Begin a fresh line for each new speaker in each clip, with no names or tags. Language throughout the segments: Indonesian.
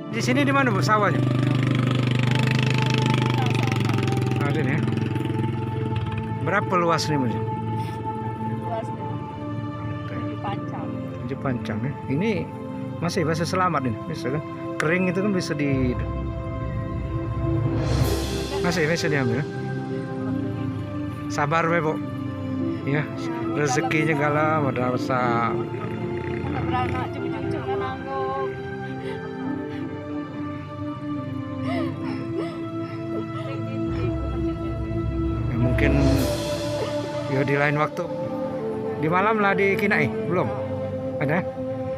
Di sini di mana Bu sawahnya? Ada nih. Ya. Berapa luas nih Bu?
Luasnya 7 pancang.
7 pancang ya. Ini masih selamat ini, bisa kan? Kering itu kan bisa di masih bisa diambil. Sabar be Bu. Ya, rezekinya gala madrasah.
Anak-anak cucu-cucu kan nanggung.
Ya, mungkin ya di lain waktu. Di malam lah di Kinai, belum? Ada?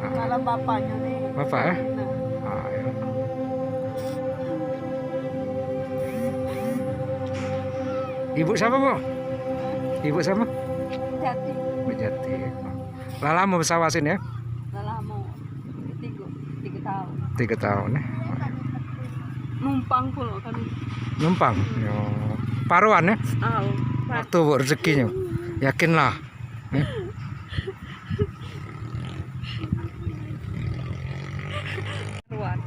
Kalau bapaknya nih.
Bapak ya?
Nah,
Ah, ya. Ibu siapa Bu? Ibu siapa?
Jati.
Bu Jati. Lah lama bersawah sini ya?
Udah lama. 3 tahun.
3 tahun ya.
Numpang pula kan.
Numpang. Yo. Paruan ya?
Tahu.
Waktu Bu rezekinya. Yakinlah. Ya.
Paruan.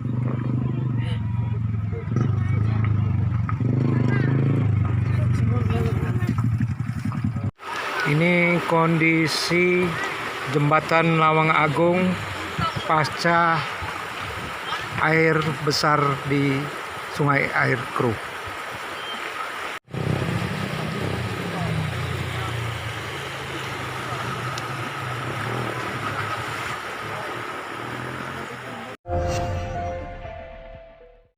Ini kondisi jembatan Lawang Agung pasca air besar di Sungai Air Keruh.